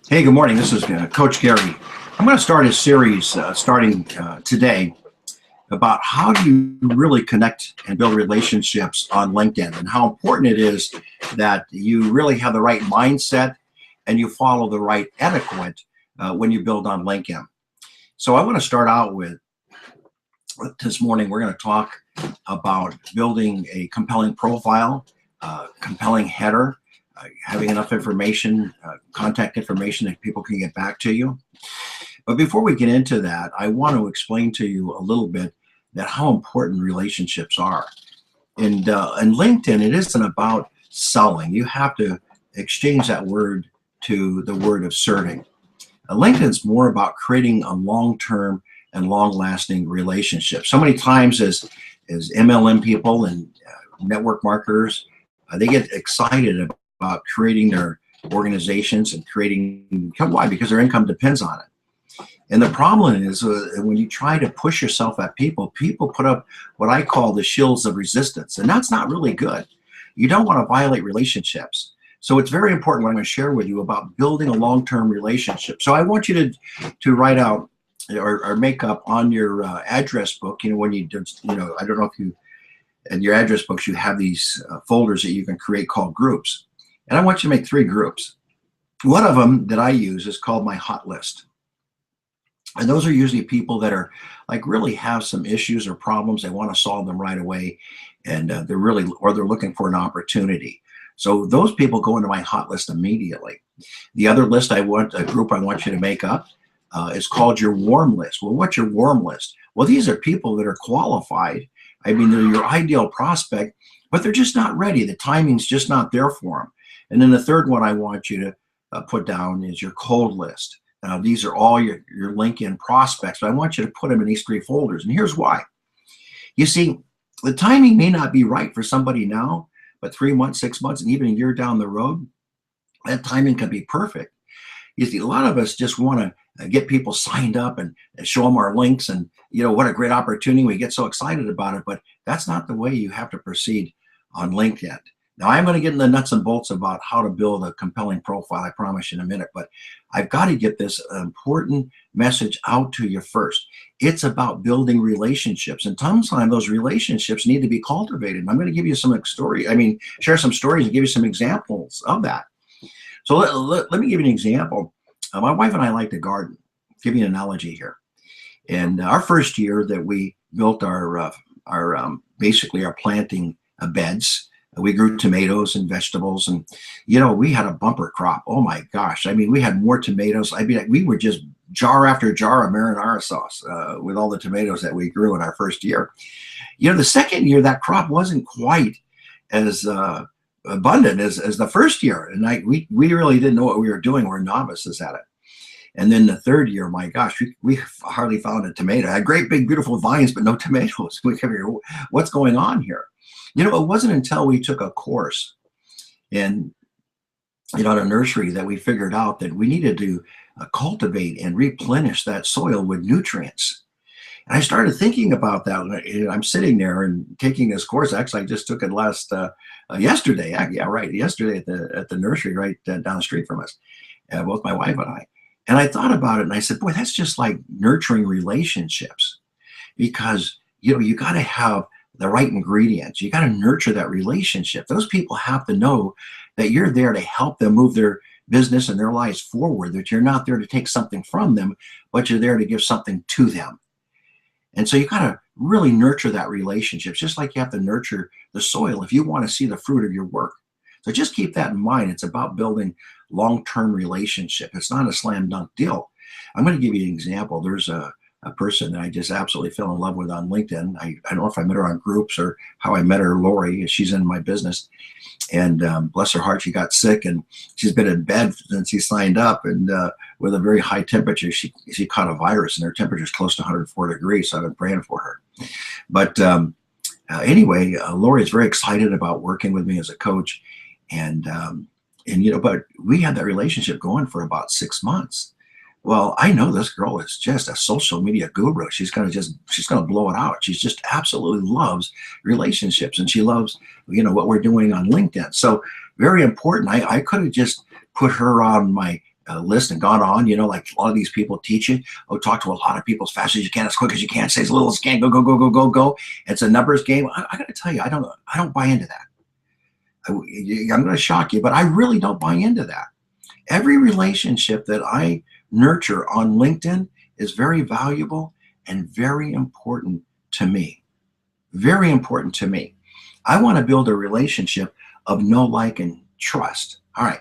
Hey, good morning. This is Coach Gary. I'm going to start a series starting today about how do you really connect and build relationships on LinkedIn, and how important it is that you really have the right mindset and you follow the right etiquette when you build on LinkedIn. So I want to start out with this morning. We're going to talk about building a compelling profile, compelling header, having enough information, contact information that people can get back to you. But before we get into that, I want to explain to you a little bit that how important relationships are. And LinkedIn, it isn't about selling. You have to exchange that word to the word of serving. LinkedIn's more about creating a long-term and long-lasting relationship. So many times as MLM people and network marketers, they get excited about creating their organizations and creating income. Why? Because their income depends on it. And the problem is when you try to push yourself at people, people put up what I call the shields of resistance, and that's not really good. You don't want to violate relationships. So it's very important what I'm going to share with you about building a long-term relationship. So I want you to write out or make up on your address book, when you do, I don't know if you, in your address books, you have these folders that you can create called groups. And I want you to make 3 groups. One of them that I use is called my hot list. And those are usually people that are like really have some issues or problems. They want to solve them right away. And they're looking for an opportunity. So those people go into my hot list immediately. The other list a group I want you to make up is called your warm list. Well, what's your warm list? Well, these are people that are qualified. I mean, they're your ideal prospect, but they're just not ready. The timing's just not there for them. And then the third one I want you to put down is your cold list. Now, these are all your LinkedIn prospects, but I want you to put them in these 3 folders. And here's why. You see, the timing may not be right for somebody now, but 3 months, 6 months, and even a year down the road, that timing can be perfect. You see, a lot of us just want to get people signed up and show them our links and, what a great opportunity. We get so excited about it, but that's not the way you have to proceed on LinkedIn. Now, I'm going to get in the nuts and bolts about how to build a compelling profile, I promise you in a minute, but I've got to get this important message out to you first. It's about building relationships, and sometimes those relationships need to be cultivated. And I'm going to give you some share some stories and give you some examples of that. So let me give you an example. My wife and I like to garden. I'll give you an analogy here. And our first year that we built our basically our planting beds, we grew tomatoes and vegetables, and we had a bumper crop. Oh my gosh! I mean, we had more tomatoes. I mean, we were just jar after jar of marinara sauce with all the tomatoes that we grew in our first year. The second year that crop wasn't quite as abundant as the first year, and we really didn't know what we were doing. We're novices at it. And then the third year, my gosh, we hardly found a tomato. I had great big beautiful vines, but no tomatoes. We figured, what's going on here? It wasn't until we took a course in at a nursery that we figured out that we needed to cultivate and replenish that soil with nutrients. And I started thinking about that. And I'm sitting there and taking this course. Actually, I just took it yesterday. Yesterday at the nursery right down the street from us, both my wife and I. And I thought about it, and I said, boy, that's just like nurturing relationships, because you got to have the right ingredients. You got to nurture that relationship. Those people have to know that you're there to help them move their business and their lives forward, that you're not there to take something from them, but you're there to give something to them. And so you got to really nurture that relationship, just like you have to nurture the soil if you want to see the fruit of your work. So just keep that in mind. It's about building long-term relationship. It's not a slam dunk deal. I'm going to give you an example. There's a person that I just absolutely fell in love with on LinkedIn. I don't know if I met her on groups or how I met her, Lori. She's in my business. And bless her heart, she got sick, and she's been in bed since she signed up. And with a very high temperature, she caught a virus, and her temperature is close to 104 degrees. So I've been praying for her. But anyway, Lori is very excited about working with me as a coach. And but we had that relationship going for about 6 months. Well, I know this girl is just a social media guru. She's gonna blow it out. She just absolutely loves relationships, and she loves what we're doing on LinkedIn. So very important. I could have just put her on my list and gone on, like a lot of these people teach you. Oh, talk to a lot of people as fast as you can, as quick as you can, say as little as you can, go, go, go, go, go, go. It's a numbers game. I got to tell you, I don't buy into that. I'm going to shock you, but I really don't buy into that. Every relationship that I nurture on LinkedIn is very valuable and very important to me. Very important to me. I want to build a relationship of know, like, and trust. All right.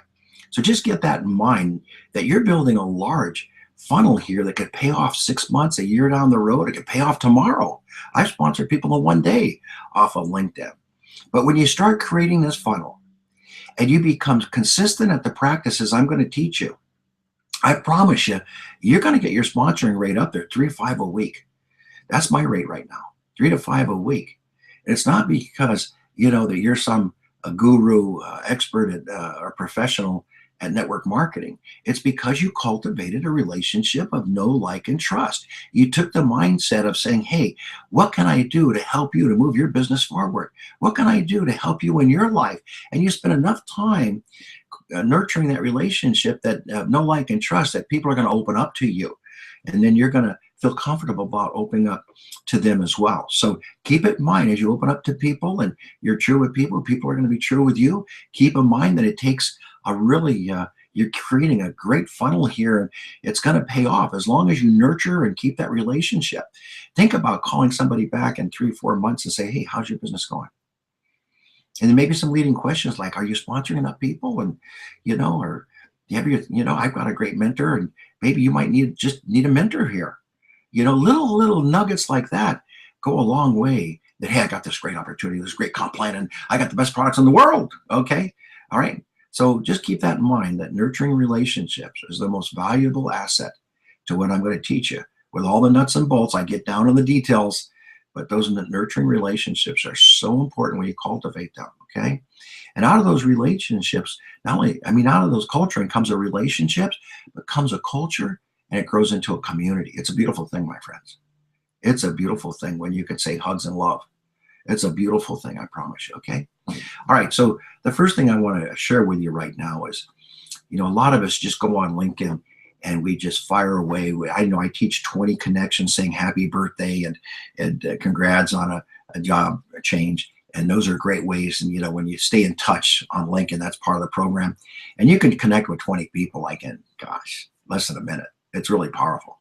So just get that in mind, that you're building a large funnel here that could pay off 6 months, a year down the road. It could pay off tomorrow. I've sponsored people in 1 day off of LinkedIn. But when you start creating this funnel and you become consistent at the practices I'm going to teach you, I promise you, you're going to get your sponsoring rate up there, 3 to 5 a week. That's my rate right now, 3 to 5 a week. And it's not because, that you're some guru, expert or professional at network marketing. It's because you cultivated a relationship of know, like, and trust. You took the mindset of saying, hey, what can I do to help you to move your business forward? What can I do to help you in your life? And you spend enough time nurturing that relationship that know, like, and trust, that people are going to open up to you. And then you're going to feel comfortable about opening up to them as well. So keep it in mind as you open up to people and you're true with people, people are going to be true with you. Keep in mind that it takes a really, you're creating a great funnel here, and it's going to pay off as long as you nurture and keep that relationship. Think about calling somebody back in 3 or 4 months and say, hey, how's your business going? And then maybe some leading questions like, are you sponsoring enough people? And, or I've got a great mentor, and maybe you might just need a mentor here. Little nuggets like that go a long way. That, hey, I got this great opportunity, this great comp plan, and I got the best products in the world. Okay. All right. So just keep that in mind, that nurturing relationships is the most valuable asset to what I'm going to teach you. With all the nuts and bolts, I get down on the details, but those nurturing relationships are so important when you cultivate them. Okay. And out of those relationships, out of those culturing comes a relationships, but comes a culture, and it grows into a community. It's a beautiful thing, my friends. It's a beautiful thing when you can say hugs and love. It's a beautiful thing, I promise you, okay? All right, so the first thing I want to share with you right now is, a lot of us just go on LinkedIn and we just fire away. I know I teach 20 connections saying happy birthday and congrats on a job change. And those are great ways. And, when you stay in touch on LinkedIn, that's part of the program. And you can connect with 20 people like in, less than a minute. It's really powerful.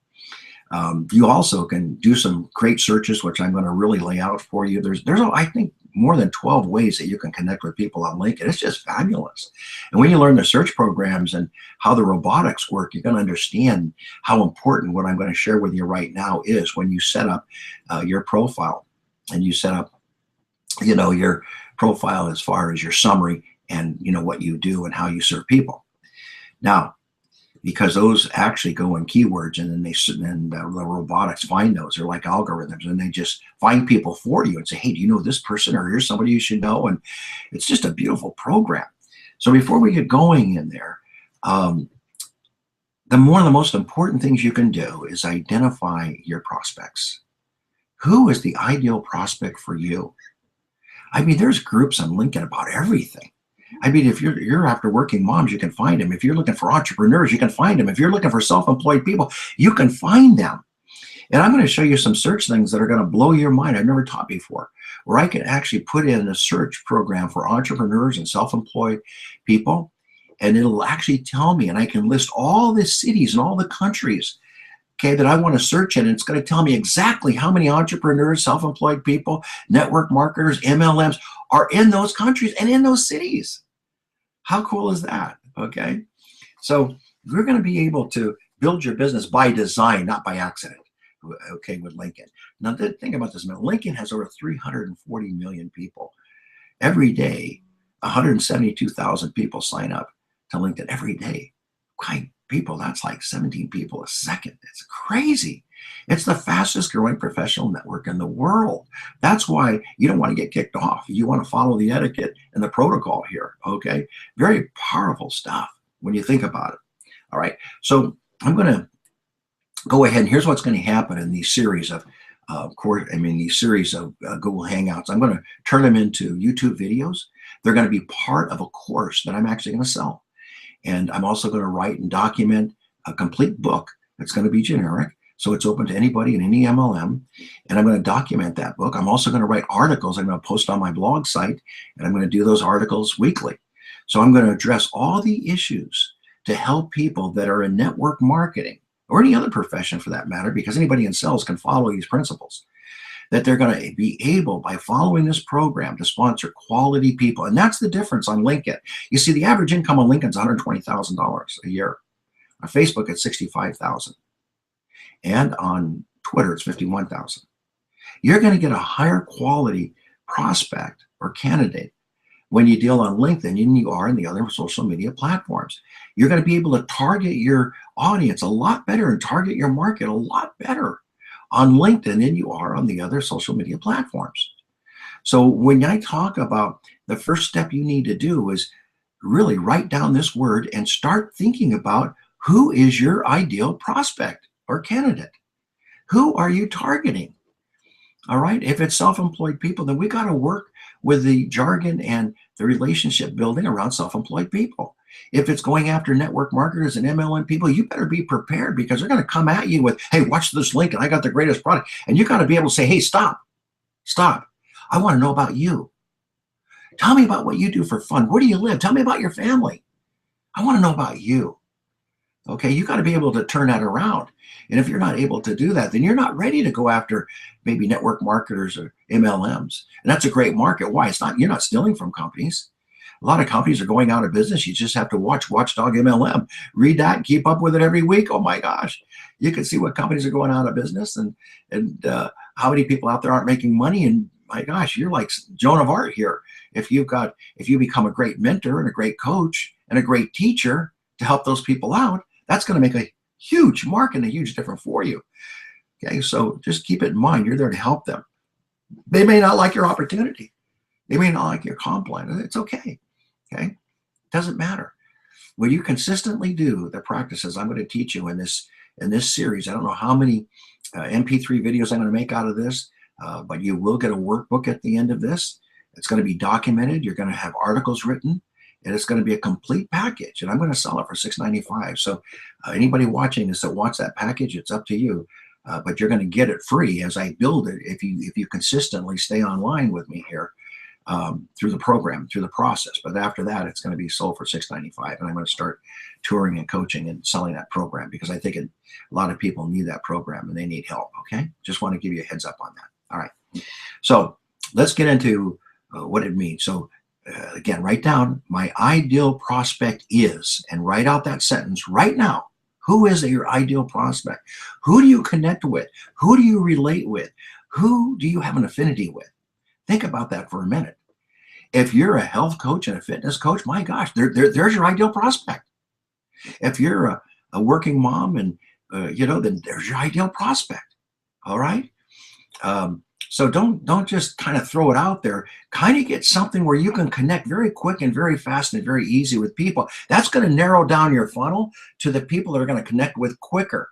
You also can do some great searches, which I'm going to really lay out for you. There's I think, more than 12 ways that you can connect with people on LinkedIn. It's just fabulous. And when you learn the search programs and how the robotics work, you're going to understand how important what I'm going to share with you right now is when you set up your profile, and you set up, your profile as far as your summary and, what you do and how you serve people. Now, because those actually go in keywords, and then the robotics find those. They're like algorithms, and they just find people for you and say, hey, do you know this person, or here's somebody you should know? And it's just a beautiful program. So before we get going in there, one of the most important things you can do is identify your prospects. Who is the ideal prospect for you? There's groups on LinkedIn about everything. If you're after working moms, you can find them. If you're looking for entrepreneurs, you can find them. If you're looking for self-employed people, you can find them. And I'm going to show you some search things that are going to blow your mind. I've never taught before, where I can actually put in a search program for entrepreneurs and self-employed people, and it'll actually tell me, and I can list all the cities and all the countries, okay, that I want to search in. And it's going to tell me exactly how many entrepreneurs, self-employed people, network marketers, MLMs are in those countries and in those cities. How cool is that? Okay. So you're going to be able to build your business by design, not by accident. Okay, with LinkedIn. Now, think about this. LinkedIn has over 340 million people. Every day, 172,000 people sign up to LinkedIn every day. Okay, people, that's like 17 people a second. It's crazy. It's the fastest growing professional network in the world. That's why you don't want to get kicked off. You want to follow the etiquette and the protocol here, okay? Very powerful stuff when you think about it. All right, so I'm going to go ahead, and here's what's going to happen in these series of Google Hangouts. I'm going to turn them into YouTube videos. They're going to be part of a course that I'm actually going to sell. And I'm also going to write and document a complete book that's going to be generic. So it's open to anybody in any MLM. And I'm going to document that book. I'm also going to write articles I'm going to post on my blog site, and I'm going to do those articles weekly. So I'm going to address all the issues to help people that are in network marketing or any other profession for that matter, because anybody in sales can follow these principles, that they're going to be able, by following this program, to sponsor quality people. And that's the difference on LinkedIn. You see, the average income on LinkedIn is $120,000 a year. On Facebook, it's $65,000. And on Twitter, it's $51,000. You're going to get a higher quality prospect or candidate when you deal on LinkedIn than you are in the other social media platforms. You're going to be able to target your audience a lot better and target your market a lot better on LinkedIn than you are on the other social media platforms. So when I talk about the first step you need to do is really write down this word and start thinking about who is your ideal prospect or candidate. Who are you targeting? All right. If it's self-employed people, then we got to work with the jargon and the relationship building around self-employed people. If it's going after network marketers and MLM people, you better be prepared, because they're going to come at you with, hey, watch this link and I got the greatest product. And you got to be able to say, hey, stop. I want to know about you. Tell me about what you do for fun. Where do you live? Tell me about your family. I want to know about you. Okay, you got to be able to turn that around. And if you're not able to do that, then you're not ready to go after maybe network marketers or MLMs. And that's a great market. Why? You're not stealing from companies. A lot of companies are going out of business. You just have to watch Watchdog MLM. Read that and keep up with it every week. Oh my gosh. You can see what companies are going out of business and how many people out there aren't making money. And my gosh, you're like Joan of Arc here. If you become a great mentor and a great coach and a great teacher to help those people out, that's going to make a huge mark and a huge difference for you. Okay, so just keep it in mind. You're there to help them. They may not like your opportunity. They may not like your comp plan. It's okay. Okay, it doesn't matter. When you consistently do the practices I'm going to teach you in this series, I don't know how many MP3 videos I'm going to make out of this, but you will get a workbook at the end of this. It's going to be documented. You're going to have articles written. And it's going to be a complete package, and I'm going to sell it for $6.95. So anybody watching this that wants that package, it's up to you. But you're going to get it free as I build it if you consistently stay online with me here through the program, through the process. But after that, it's going to be sold for $6.95, and I'm going to start touring and coaching and selling that program, because I think a lot of people need that program and they need help. Okay, just want to give you a heads up on that. All right, so let's get into what it means. So again, write down my ideal prospect is, and write out that sentence right now. Who is your ideal prospect? Who do you connect with? Who do you relate with? Who do you have an affinity with? Think about that for a minute. If you're a health coach and a fitness coach, my gosh, there's your ideal prospect. If you're a working mom and, then there's your ideal prospect. All right. So don't just kind of throw it out there. Kind of get something where you can connect very quick and very fast and very easy with people. That's going to narrow down your funnel to the people that are going to connect with quicker.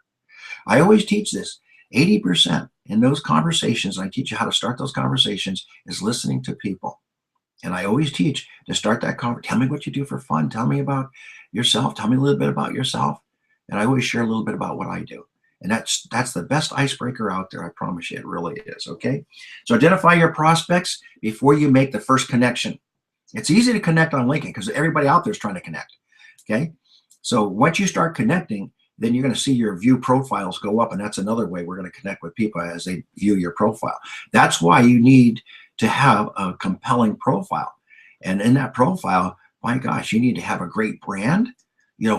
I always teach this. 80% in those conversations, I teach you how to start those conversations, is listening to people. And I always teach to start that conversation. Tell me what you do for fun. Tell me about yourself. Tell me a little bit about yourself. And I always share a little bit about what I do. And that's the best icebreaker out there. I promise you, it really is. Okay. So identify your prospects before you make the first connection. It's easy to connect on LinkedIn because everybody out there is trying to connect. Okay. So once you start connecting, then you're going to see your view profiles go up. And that's another way we're going to connect with people as they view your profile. That's why you need to have a compelling profile. And in that profile, my gosh, you need to have a great brand.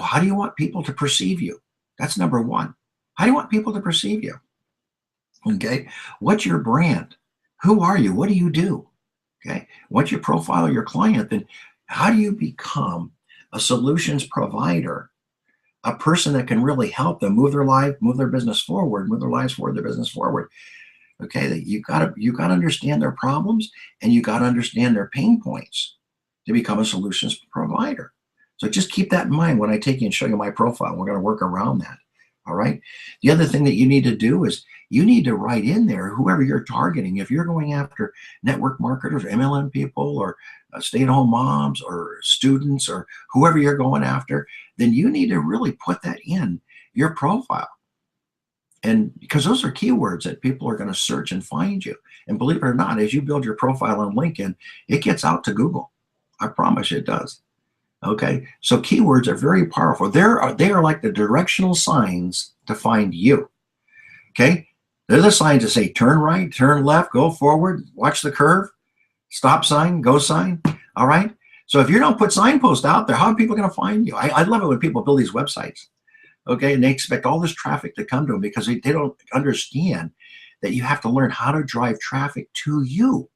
How do you want people to perceive you? That's number one. How do you want people to perceive you? Okay. What's your brand? Who are you? What do you do? Okay. Once you profile your client, then how do you become a solutions provider, a person that can really help them move their life, move their business forward, move their lives forward, their business forward? Okay. You gotta understand their problems, and you gotta understand their pain points to become a solutions provider. So just keep that in mind when I take you and show you my profile. We're going to work around that. All right. The other thing that you need to do is you need to write in there whoever you're targeting. If you're going after network marketers, MLM people, or stay-at-home moms, or students, or whoever you're going after, then you need to really put that in your profile. And because those are keywords that people are going to search and find you. And believe it or not, as you build your profile on LinkedIn, it gets out to Google. I promise you it does. Okay, so keywords are very powerful. They are like the directional signs to find you. Okay, they're the signs that say turn right, turn left, go forward, watch the curve, stop sign, go sign. All right, so if you don't put signposts out there, how are people going to find you? I love it when people build these websites. Okay, and they expect all this traffic to come to them because they don't understand that you have to learn how to drive traffic to you.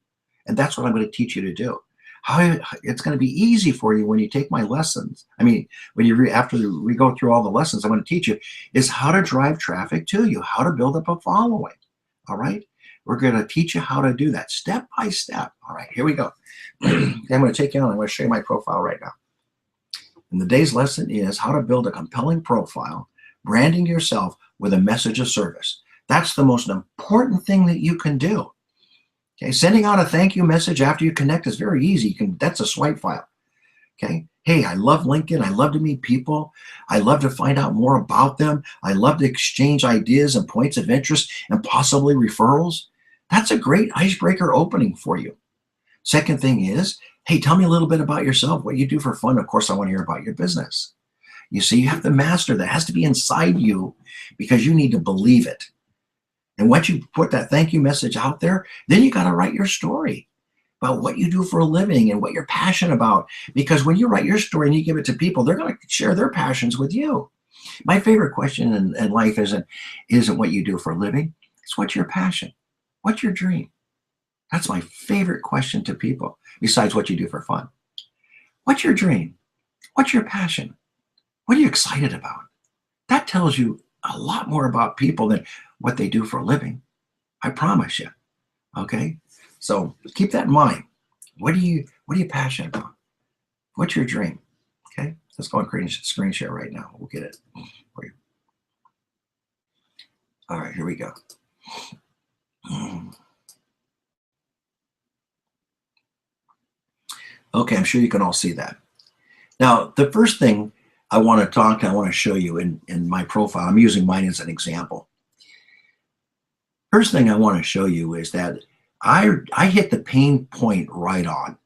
And that's what I'm going to teach you to do. How it's going to be easy for you when you take my lessons. I mean, when you after we go through all the lessons I'm going to teach you is how to drive traffic to you, how to build up a following. All right, we're going to teach you how to do that step by step. All right, here we go. I'm going to take you on. I'm going to show you my profile right now. And the day's lesson is how to build a compelling profile, branding yourself with a message of service. That's the most important thing that you can do. Okay, sending out a thank you message after you connect is very easy. That's a swipe file. Okay, hey, I love LinkedIn. I love to meet people. I love to find out more about them. I love to exchange ideas and points of interest and possibly referrals. That's a great icebreaker opening for you. Second thing is, hey, tell me a little bit about yourself, what you do for fun. Of course, I want to hear about your business. You see, you have to master that. It has to be inside you because you need to believe it. And once you put that thank you message out there, then you got to write your story about what you do for a living and what you're passionate about. Because when you write your story and you give it to people, they're going to share their passions with you. My favorite question in life isn't what you do for a living. It's what's your passion? What's your dream? That's my favorite question to people, besides what you do for fun. What's your dream? What's your passion? What are you excited about? That tells you a lot more about people than what they do for a living. I promise you. Okay? So keep that in mind. What are you passionate about? What's your dream? Okay? Let's go and create a screen share right now. We'll get it for you. All right, here we go. Okay, I'm sure you can all see that. Now, the first thing I want to show you in my profile, I'm using mine as an example. First thing I want to show you is that I hit the pain point right on.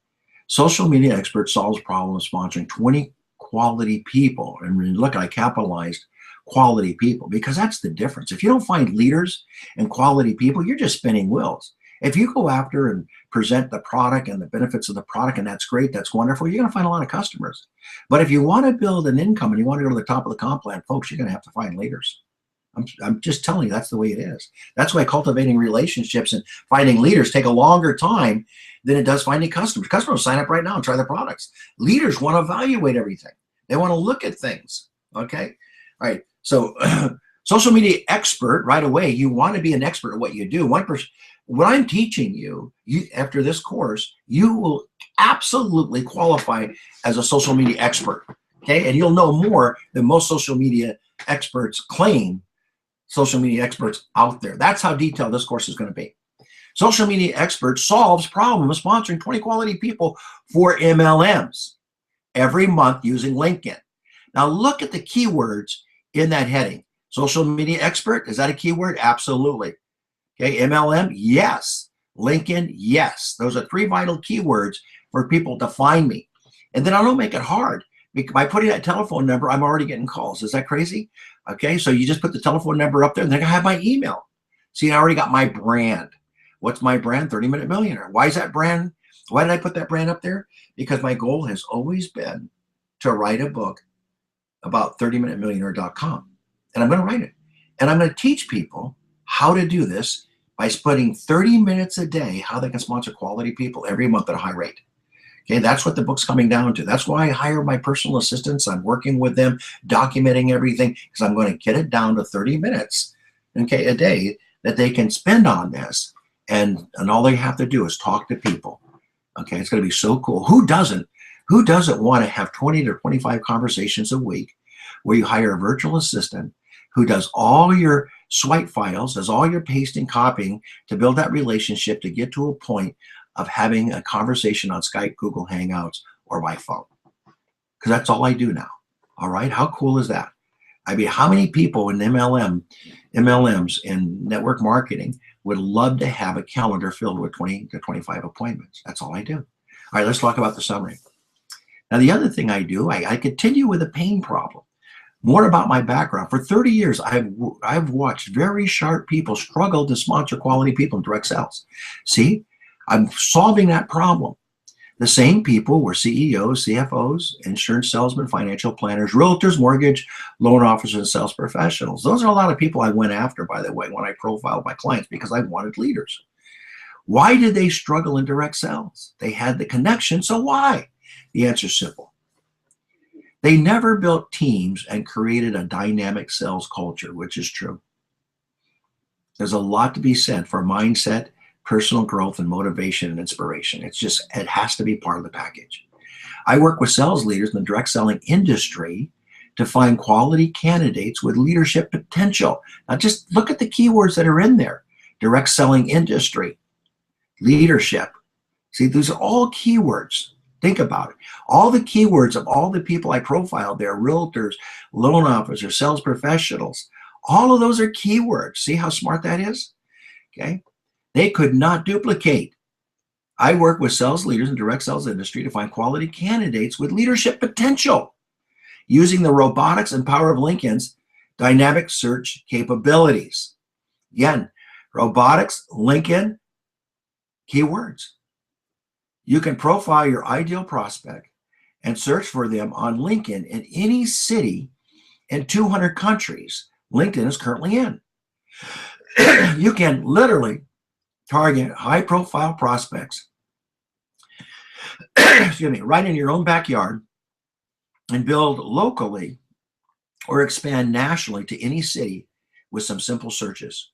Social media expert solves problems sponsoring 20 quality people. And look, I capitalized quality people because that's the difference. If you don't find leaders and quality people, you're just spinning wheels. If you go after and present the product and the benefits of the product, and that's great, that's wonderful, you're going to find a lot of customers. But if you want to build an income and you want to go to the top of the comp plan, folks, you're going to have to find leaders. I'm just telling you, that's the way it is. That's why cultivating relationships and finding leaders take a longer time than it does finding customers. Customers sign up right now and try the products. Leaders want to evaluate everything. They want to look at things. Okay? All right. So social media expert, right away, you want to be an expert at what you do. What I'm teaching you, after this course, you will absolutely qualify as a social media expert. Okay? And you'll know more than most social media experts claim. Social media experts out there. That's how detailed this course is going to be. Social media expert solves problems sponsoring 20 quality people for MLMs every month using LinkedIn. Now look at the keywords in that heading. Social media expert, is that a keyword? Absolutely. Okay, MLM, yes. LinkedIn, yes. Those are 3 vital keywords for people to find me. And then I don't make it hard. By putting that telephone number, I'm already getting calls. Is that crazy? Okay, so you just put the telephone number up there and they're gonna have my email. See, I already got my brand. What's my brand? 30-Minute Millionaire. Why is that brand? Why did I put that brand up there? Because my goal has always been to write a book about 30minutemillionaire.com. And I'm gonna write it. And I'm gonna teach people how to do this by spending 30 minutes a day, how they can sponsor quality people every month at a high rate. Okay, that's what the book's coming down to. That's why I hire my personal assistants. I'm working with them, documenting everything, because I'm going to get it down to 30 minutes, okay, a day that they can spend on this. And all they have to do is talk to people. Okay, it's going to be so cool. Who doesn't want to have 20 to 25 conversations a week where you hire a virtual assistant who does all your swipe files, does all your pasting, copying to build that relationship to get to a point of having a conversation on Skype, Google Hangouts, or by phone. Because that's all I do now. All right, how cool is that? I mean, how many people in MLMs in network marketing would love to have a calendar filled with 20 to 25 appointments? That's all I do. All right, let's talk about the summary. Now, the other thing I do, I continue with a pain problem. More about my background. For 30 years, I've watched very sharp people struggle to sponsor quality people in direct sales. See, I'm solving that problem. The same people were CEOs, CFOs, insurance salesmen, financial planners, realtors, mortgage, loan officers, and sales professionals. Those are a lot of people I went after, by the way, when I profiled my clients, because I wanted leaders. Why did they struggle in direct sales? They had the connection, so why? The answer is simple. They never built teams and created a dynamic sales culture, which is true. There's a lot to be said for mindset, personal growth, and motivation and inspiration. It has to be part of the package. I work with sales leaders in the direct selling industry to find quality candidates with leadership potential. Now just look at the keywords that are in there. Direct selling industry, leadership. See, these are all keywords. Think about it. All the keywords of all the people I profiled there, realtors, loan officers, sales professionals, all of those are keywords. See how smart that is? Okay. They could not duplicate. I work with sales leaders in direct sales industry to find quality candidates with leadership potential using the robotics and power of LinkedIn's dynamic search capabilities. Again, robotics, LinkedIn, keywords. You can profile your ideal prospect and search for them on LinkedIn in any city in 200 countries LinkedIn is currently in. You can literally target high-profile prospects excuse me, right in your own backyard and build locally or expand nationally to any city with some simple searches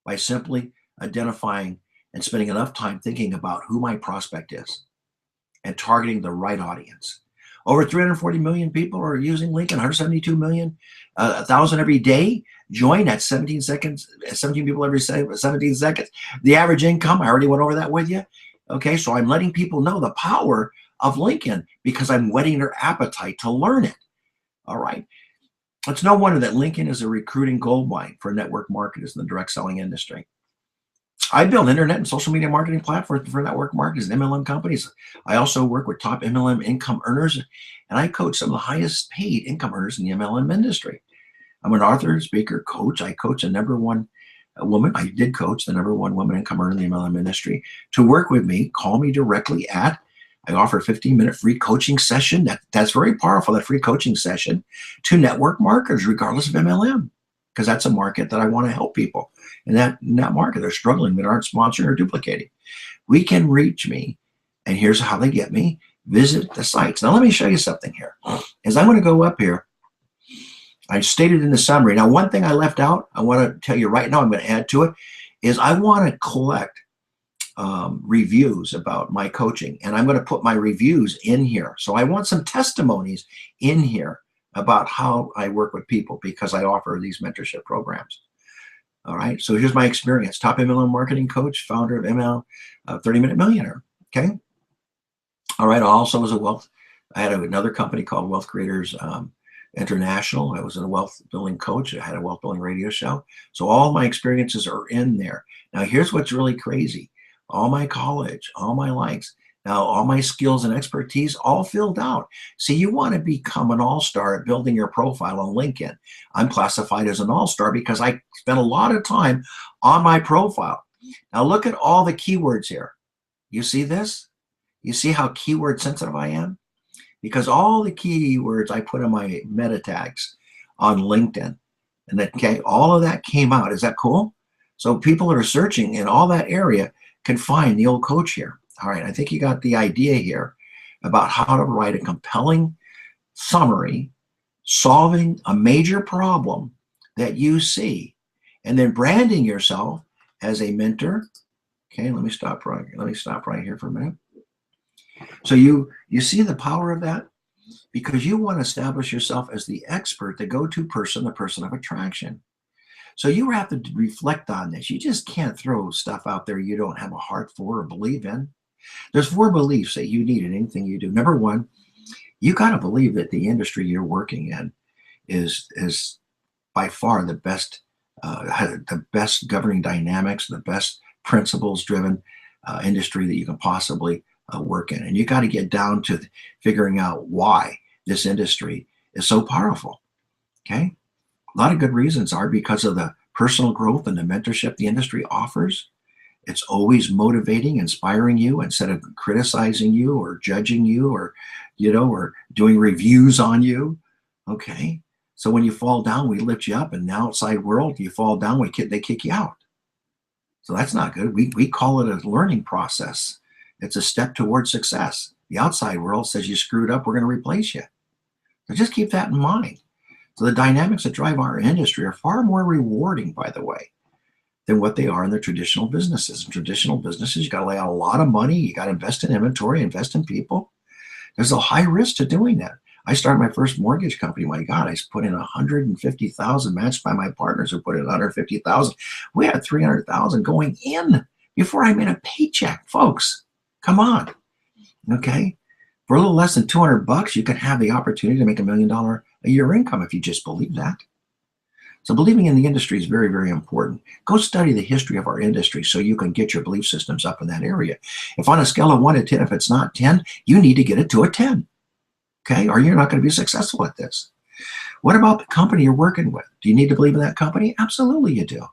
by simply identifying and spending enough time thinking about who my prospect is and targeting the right audience. Over 340 million people are using LinkedIn, 172 million, 1,000 every day. Join at 17 seconds, 17 people every 17 seconds. The average income, I already went over that with you. Okay, so I'm letting people know the power of LinkedIn because I'm whetting their appetite to learn it. All right. It's no wonder that LinkedIn is a recruiting goldmine for network marketers in the direct selling industry. I build internet and social media marketing platforms for network marketers and MLM companies. I also work with top MLM income earners, and I coach some of the highest paid income earners in the MLM industry. I'm an author, speaker, coach. I coach a number one woman. I did coach the number one woman income earner in the MLM industry. To work with me, call me directly I offer a 15-minute free coaching session. That's very powerful, that free coaching session to network marketers, regardless of MLM, because that's a market that I want to help people. In that market, they're struggling, that aren't sponsoring or duplicating. We can reach me, and here's how they get me. Visit the sites. Now, let me show you something here. As I'm going to go up here, I stated in the summary. Now, one thing I left out, I want to tell you right now, I'm going to add to it, is I want to collect reviews about my coaching, and I'm going to put my reviews in here. So I want some testimonies in here about how I work with people because I offer these mentorship programs. All right, so here's my experience. Top MLM marketing coach, founder of ML 30-Minute Millionaire. Okay. All right, I also was I had another company called Wealth Creators International. I was a wealth building coach. I had a wealth building radio show. So all my experiences are in there. Now, here's what's really crazy. All my college, all my likes, now all my skills and expertise, all filled out. See, you want to become an all-star at building your profile on LinkedIn. I'm classified as an all-star because I spent a lot of time on my profile. Now look at all the keywords here. You see this? You see how keyword sensitive I am? Because all the keywords I put in my meta tags on LinkedIn, and that, okay, all of that came out. Is that cool? So people that are searching in all that area can find the old coach here. All right, I think you got the idea here about how to write a compelling summary, solving a major problem that you see, and then branding yourself as a mentor. Okay, let me stop right here for a minute. So you see the power of that? because you want to establish yourself as the expert, the go-to person, the person of attraction. So you have to reflect on this. You just can't throw stuff out there you don't have a heart for or believe in. There's 4 beliefs that you need in anything you do. Number 1, you got to believe that the industry you're working in is by far the best governing dynamics, the best principles driven industry that you can possibly work in. And you got to get down to figuring out why this industry is so powerful. Okay. A lot of good reasons are because of the personal growth and the mentorship the industry offers. It's always motivating, inspiring you instead of criticizing you or judging you or doing reviews on you. Okay. So when you fall down, we lift you up. In the outside world, you fall down, they kick you out. So that's not good. We call it a learning process. It's a step towards success. The outside world says you screwed up, we're going to replace you. So just keep that in mind. So the dynamics that drive our industry are far more rewarding, by the way, than what they are in the traditional businesses. In traditional businesses, you got to lay out a lot of money. You got to invest in inventory, invest in people. There's a high risk to doing that. I started my first mortgage company. My God, I put in $150,000, matched by my partners who put in $150,000. We had $300,000 going in before I made a paycheck, folks. Come on, okay? For a little less than $200, you can have the opportunity to make $1 million a year income if you just believe that. So believing in the industry is very, very important. Go study the history of our industry so you can get your belief systems up in that area. If on a scale of 1 to 10, if it's not 10, you need to get it to a 10. Okay, or you're not going to be successful at this. What about the company you're working with? Do you need to believe in that company? Absolutely, you do.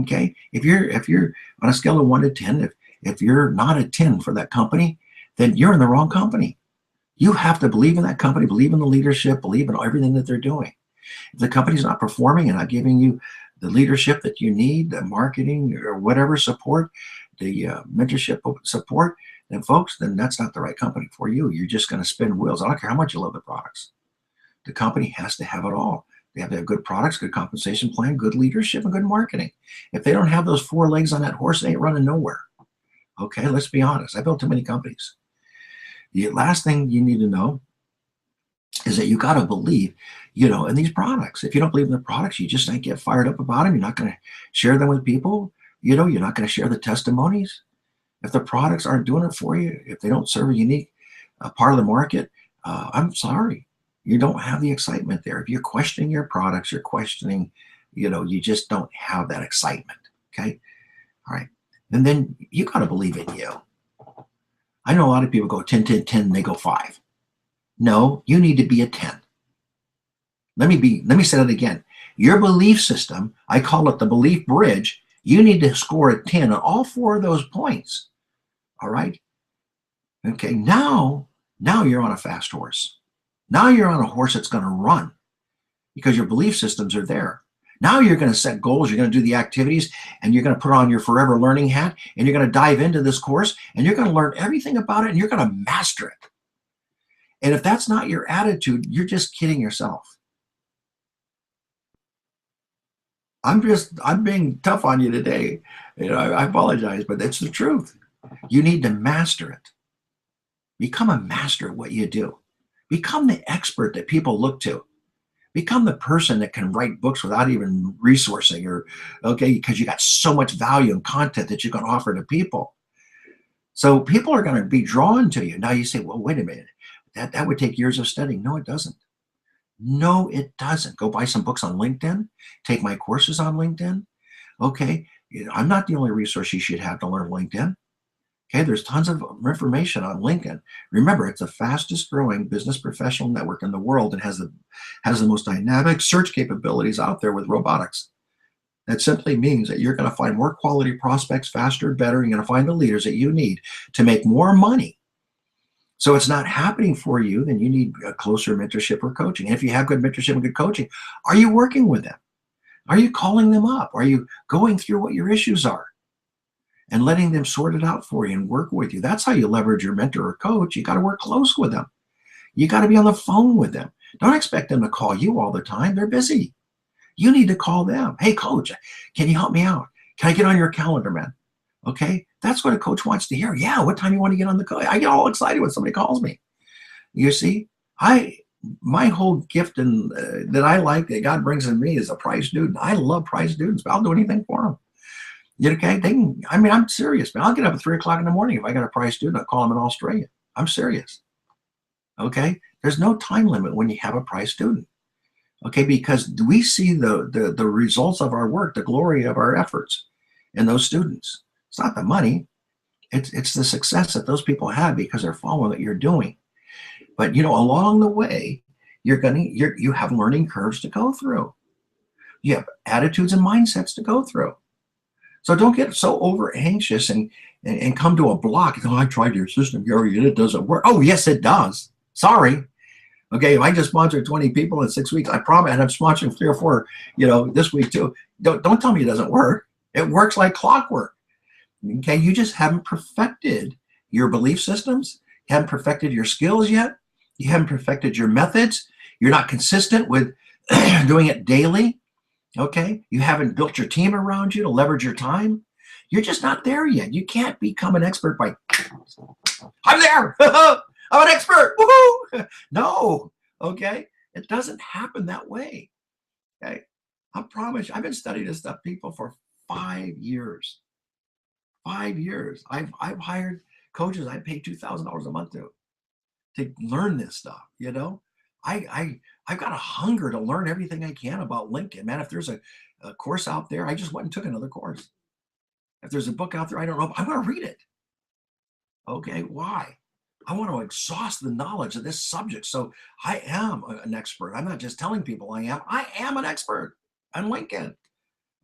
Okay, if you're on a scale of 1 to 10, if you're not a 10 for that company, then you're in the wrong company. You have to believe in that company, believe in the leadership, believe in everything that they're doing. If the company's not performing and not giving you the leadership that you need, the marketing or whatever support, the mentorship support, then folks, then that's not the right company for you. You're just going to spin wheels. I don't care how much you love the products. The company has to have it all. They have to have good products, good compensation plan, good leadership, and good marketing. If they don't have those 4 legs on that horse, they ain't running nowhere. Okay, let's be honest. I built too many companies. The last thing you need to know is that you got to believe, in these products. If you don't believe in the products, you just don't get fired up about them. You're not going to share them with people. You're not going to share the testimonies. If the products aren't doing it for you, if they don't serve a unique part of the market, I'm sorry. You don't have the excitement there. If you're questioning your products, you're questioning, you just don't have that excitement. Okay. All right. And then you got to believe in you. I know a lot of people go 10, 10, 10, and they go 5. No, you need to be a 10. Let me say that again. Your belief system, I call it the belief bridge. You need to score a 10 on all 4 of those points. All right. Okay. Now you're on a fast horse. Now you're on a horse that's going to run because your belief systems are there. Now you're going to set goals. You're going to do the activities and you're going to put on your forever learning hat and you're going to dive into this course and you're going to learn everything about it and you're going to master it. And if that's not your attitude, you're just kidding yourself. I'm being tough on you today. I apologize, but that's the truth. You need to master it. Become a master at what you do. Become the expert that people look to. Become the person that can write books without even resourcing because you got so much value and content that you can offer to people. So people are going to be drawn to you. Now you say, well, wait a minute. That would take years of studying. No, it doesn't. No, it doesn't. Go buy some books on LinkedIn. Take my courses on LinkedIn. Okay. I'm not the only resource you should have to learn LinkedIn. Okay. There's tons of information on LinkedIn. Remember, it's the fastest growing business professional network in the world and has the most dynamic search capabilities out there with robotics. That simply means that you're going to find more quality prospects faster, better. You're going to find the leaders that you need to make more money. So it's not happening for you, then you need a closer mentorship or coaching. And if you have good mentorship and good coaching, are you working with them? Are you calling them up? Are you going through what your issues are and letting them sort it out for you and work with you? That's how you leverage your mentor or coach. You got to work close with them. You got to be on the phone with them. Don't expect them to call you all the time. They're busy. You need to call them. Hey, coach, can you help me out? Can I get on your calendar, man? Okay, that's what a coach wants to hear. Yeah, what time you want to get on the call? I get all excited when somebody calls me. You see? My whole gift and that I like that God brings in me is a prize student. I love prize students, but I'll do anything for them. Okay, they can. I mean, I'm serious, man. I'll get up at 3 o'clock in the morning if I got a prize student. I'll call them in Australia. I'm serious. Okay, there's no time limit when you have a prize student. Okay, because we see the results of our work, the glory of our efforts in those students. It's not the money. It's the success that those people have because they're following what you're doing. But along the way, you have learning curves to go through. You have attitudes and mindsets to go through. So don't get so over anxious and come to a block. Oh, I tried your system, Gary, and it doesn't work. Oh, yes, it does. Sorry. Okay, if I just sponsored 20 people in 6 weeks, I promise, and I'm sponsoring 3 or 4, this week too. Don't tell me it doesn't work. It works like clockwork. Okay, you just haven't perfected your belief systems. You haven't perfected your skills yet. You haven't perfected your methods. You're not consistent with doing it daily. Okay, you haven't built your team around you to leverage your time. You're just not there yet. You can't become an expert by, I'm there. I'm an expert. Woohoo! No, okay, it doesn't happen that way. Okay, I promise you, I've been studying this stuff, people, for 5 years. 5 years. I've hired coaches I pay $2,000 a month to learn this stuff. I've got a hunger to learn everything I can about LinkedIn. Man, if there's a course out there, I just went and took another course. If there's a book out there I don't know, I'm going to read it. Okay, why? I want to exhaust the knowledge of this subject. So I am an expert. I'm not just telling people I am an expert on LinkedIn.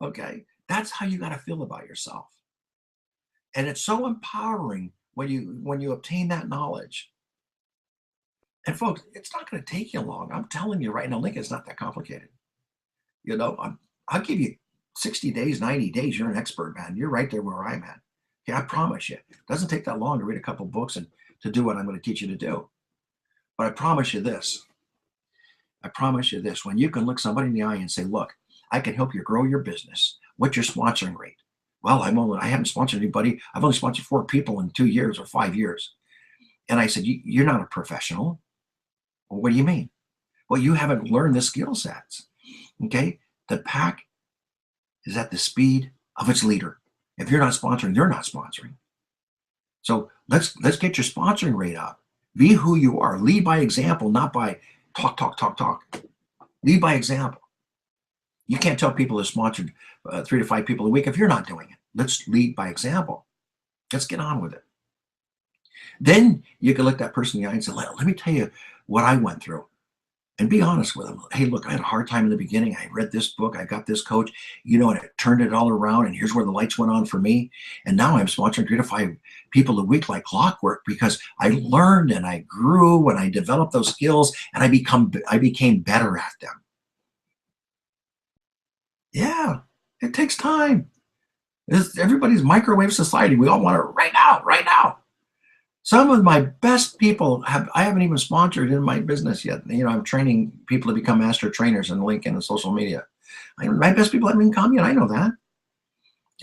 Okay, that's how you got to feel about yourself. And it's so empowering when you obtain that knowledge. And folks, it's not going to take you long. I'm telling you right now, LinkedIn's not that complicated. I'll give you 60 days, 90 days. You're an expert, man. You're right there where I'm at. Okay, I promise you. It doesn't take that long to read a couple books and to do what I'm going to teach you to do. But I promise you this. When you can look somebody in the eye and say, look, I can help you grow your business. What's your sponsoring rate? Well, I haven't sponsored anybody. I've only sponsored 4 people in 2 years or 5 years. And I said, you're not a professional. Well, what do you mean? Well, you haven't learned the skill sets. Okay. The pack is at the speed of its leader. If you're not sponsoring, they're not sponsoring. So let's get your sponsoring rate up. Be who you are. Lead by example, not by talk. Lead by example. You can't tell people to sponsor 3 to 5 people a week if you're not doing it. Let's lead by example. Let's get on with it. Then you can look that person in the eye and say, let me tell you what I went through. And be honest with them. Hey, look, I had a hard time in the beginning. I read this book. I got this coach, and it turned it all around. And here's where the lights went on for me. And now I'm sponsoring 3 to 5 people a week like clockwork because I learned and I grew and I developed those skills and I became better at them. Yeah, it takes time. Everybody's microwave society. We all want it right now. Some of my best people I haven't even sponsored in my business yet. I'm training people to become master trainers in LinkedIn and social media. My best people haven't even come yet. I know that.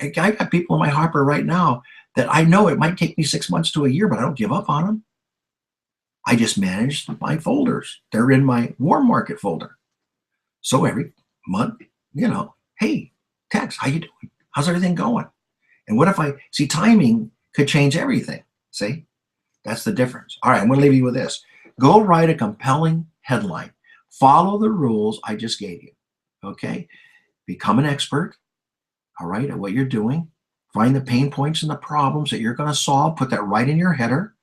I got people in my hopper right now that I know it might take me 6 months to a year, but I don't give up on them. I just manage my folders. They're in my warm market folder. So every month, hey, Tex, how you doing? How's everything going? And what if timing could change everything? See? That's the difference. All right, I'm going to leave you with this. Go write a compelling headline. Follow the rules I just gave you. Okay? Become an expert, all right, at what you're doing. Find the pain points and the problems that you're going to solve. Put that right in your header.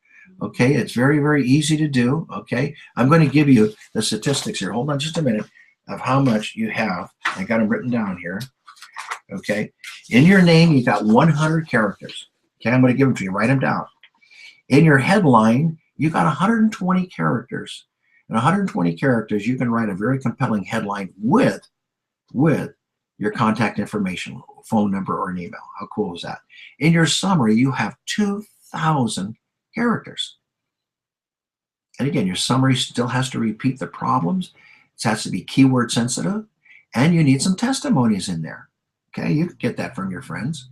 Okay? It's very, very easy to do. Okay? I'm going to give you the statistics here. Hold on just a minute of how much you have. I got them written down here. Okay? In your name, you got 100 characters. Okay? I'm going to give them to you. Write them down. In your headline, you got 120 characters. In 120 characters, you can write a very compelling headline with your contact information, phone number, or an email. How cool is that? In your summary, you have 2,000 characters. And again, your summary still has to repeat the problems. It has to be keyword sensitive. And you need some testimonies in there. Okay, you can get that from your friends.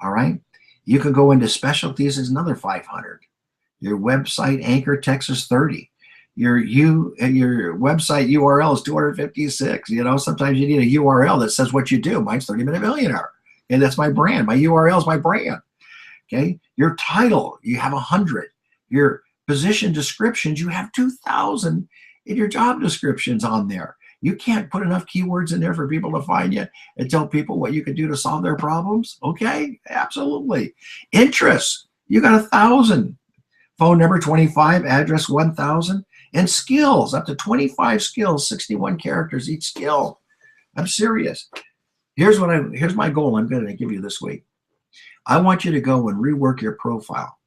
All right. You can go into specialties as another 500. Your website anchor text is 30. your website URL is 256. You know, sometimes you need a URL that says what you do. Mine's 30-Minute Millionaire, and that's my brand. My URL is my brand. Okay, your title, you have 100. Your position descriptions, you have 2,000, and your job descriptions on there. You can't put enough keywords in there for people to find you and tell people what you can do to solve their problems. Okay, absolutely. Interests, you got 1,000. Phone number 25, address 1,000, and skills, up to 25 skills, 61 characters each skill. I'm serious. Here's my goal I'm going to give you this week. I want you to go and rework your profile.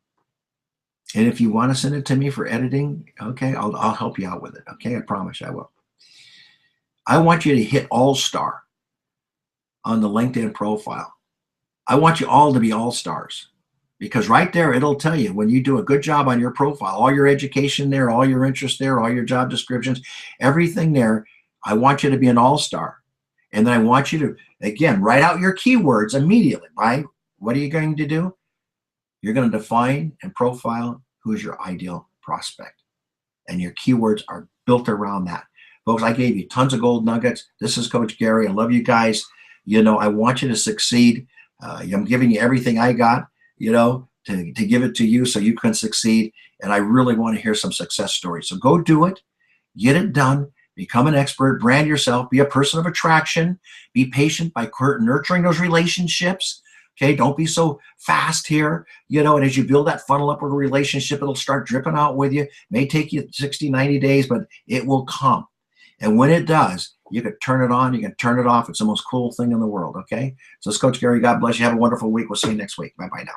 And if you want to send it to me for editing, okay, I'll help you out with it. Okay, I promise I will. I want you to hit all-star on the LinkedIn profile. I want you all to be all-stars, because right there, it'll tell you when you do a good job on your profile, all your education there, all your interests there, all your job descriptions, everything there. I want you to be an all-star. And then I want you to, again, write out your keywords immediately, right? What are you going to do? You're going to define and profile who is your ideal prospect. And your keywords are built around that. Folks, I gave you tons of gold nuggets. This is Coach Gary. I love you guys. You know, I want you to succeed. I'm giving you everything I got, you know, to give it to you so you can succeed. And I really want to hear some success stories. So go do it. Get it done. Become an expert. Brand yourself. Be a person of attraction. Be patient by nurturing those relationships. Okay, don't be so fast here, you know, and as you build that funnel up with a relationship, it'll start dripping out with you. It may take you 60, 90 days, but it will come. And when it does, you can turn it on, you can turn it off. It's the most cool thing in the world, okay? So it's Coach Gary. God bless you. Have a wonderful week. We'll see you next week. Bye-bye now.